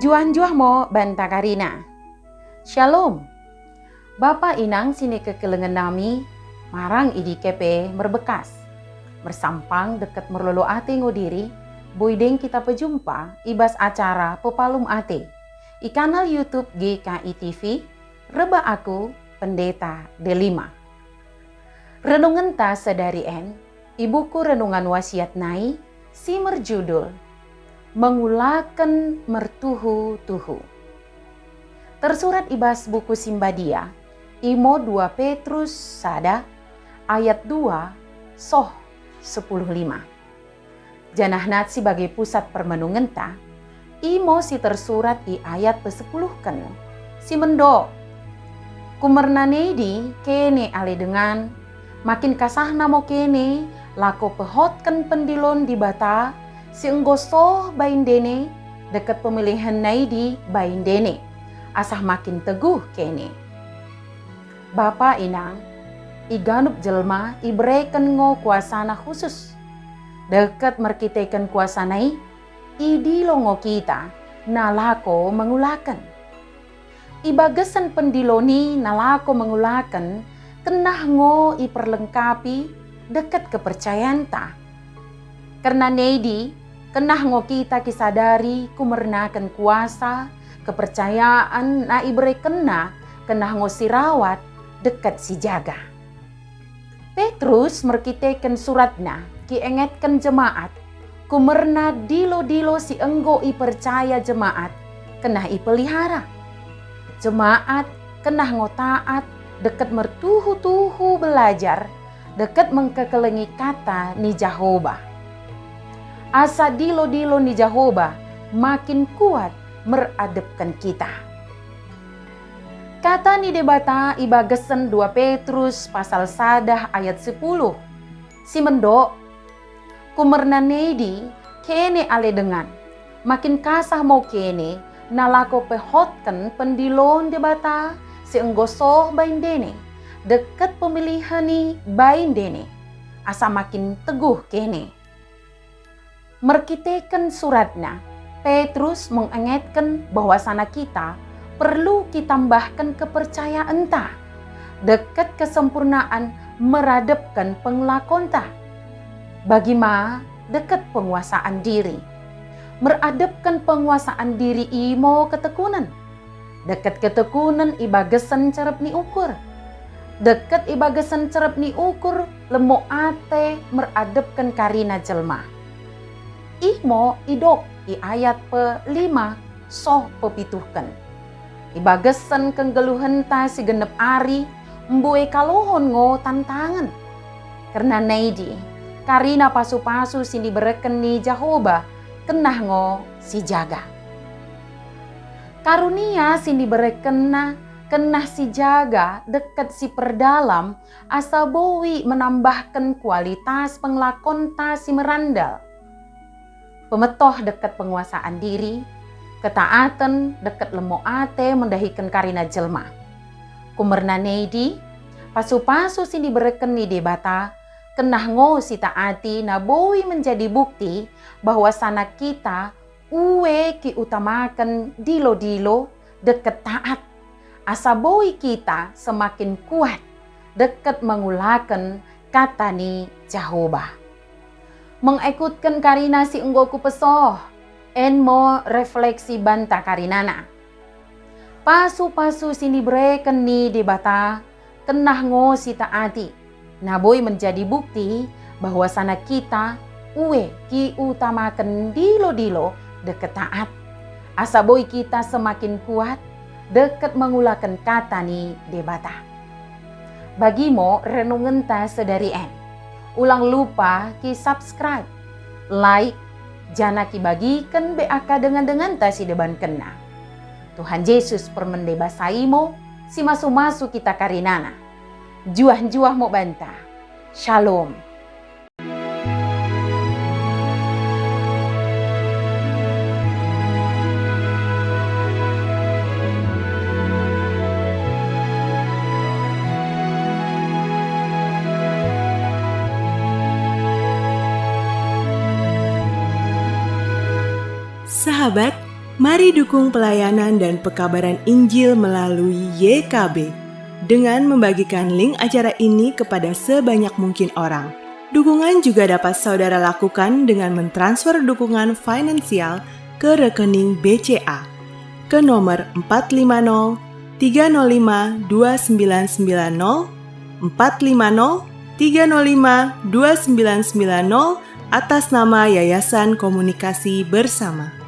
Juan mo banta Karina. Shalom. Bapa inang sini kekelengan nami, marang idi kepe merbekas. Mersampang deket merlolo ate ngodiri, boydeng kita pejumpa ibas acara pepalum ate. I kanal YouTube GKI TV, reba aku Pendeta Delima. Renungan ta sedari en, ibuku renungan wasiat nai, si merjudul, Mengulaken mertuhu-tuhu. Tersurat ibas buku Simbadia, Imo 2 Petrus sada, ayat 2, soh 10:5. Janahnat sebagai pusat permenungan ta, Imo si tersurat di ayat ke-10 kan, si mendo. Kumernanedi kene ale dengan, makin kasahna mo kene, lako pehotkan pendilon di bata, si enggoso bain dene, dekat pemilihan naidi bain dene, asah makin teguh kene. Bapa inang, iganup jelma ibreken ngo kuasana khusus. Dekat merkitekan kuasanai, idi longo kita, nalako mengulakan. Ibagesan pendiloni nalako mengulakan, kenah ngo iperlengkapi dekat kepercayaan ta. Karena neidi, kenah ngo kita kisadari kumernakan kuasa, kepercayaan na ibre kenah ngo sirawat dekat si jaga. Petrus merkitekan suratna kiengetkan jemaat, kumerna dilo-dilo si enggo ipercaya jemaat, kenah ipelihara. Jemaat kenah ngo taat, dekat mertuhu-tuhu belajar, dekat mengkekelengi kata ni Jehovah. Asa dilo-dilo ni Jehovah makin kuat meradepkan kita. Kata ni debata ibagesen 2 Petrus pasal sadah ayat 10. Si mendo, kumernanedi kene ale dengan, makin kasah mau kene, nalako pehotkan pendilon debata, si enggosoh bain dene, deket pemilihan ni bain dene, asa makin teguh kene. Merkitekan suratnya, Petrus mengingatkan bahwa sana kita perlu kitambahkan kepercayaan ta, dekat kesempurnaan meradepkan penglakon ta. Bagima dekat penguasaan diri, meradepkan penguasaan diri imo ketekunan, dekat ketekunan ibagesan cerep ni ukur, dekat ibagesan cerep ni ukur lemo ate meradepkan karina jelma. Imo idok i ayat pe-5 soh pepituhkan. Ibagesan kenggeluhan ta si genep ari mbue kalohon ngo tantangan. Karena neidi karina pasu-pasu sini bereken ni Jehovah kenah ngo si jaga. Karunia sini bereken kenah si jaga dekat si perdalam asa bowi menambahkan kualitas penglakon ta si merandal. Pemetoh dekat penguasaan diri, ketaatan dekat lemo ate mendahikan karina jelma. Kumerna neidi, pasu-pasu sini bereken ni debata, kenah ngo si taati na bowi menjadi bukti bahwa sana kita uwe ki utamakan dilo-dilo dekat taat. Asa bowi kita semakin kuat dekat mengulakan kata ni Jehovah. Mengikutkan karina si enggoku pesoh, en mo refleksi banta karinana. Pasu-pasu sini breken ni debata, kenah ngo si taati. Naboy menjadi bukti bahwa sana kita uwe ki utamakan dilo-dilo deket taat. Asa boy kita semakin kuat deket mengulakan kata ni debata. Bagimo renungan ta sedari en. Ulang lupa ki subscribe, like, jana ki bagikan BAK dengan ta si deban kena. Tuhan Yesus permendebasaimo, si masu-masu kita karinana. Juah-juah mo banta. Shalom. Sahabat, Mari dukung pelayanan dan pekabaran Injil melalui YKB dengan membagikan link acara ini kepada sebanyak mungkin orang. Dukungan juga dapat saudara lakukan dengan mentransfer dukungan finansial ke rekening BCA ke nomor 450 305 2990 450 305 2990 atas nama Yayasan Komunikasi Bersama.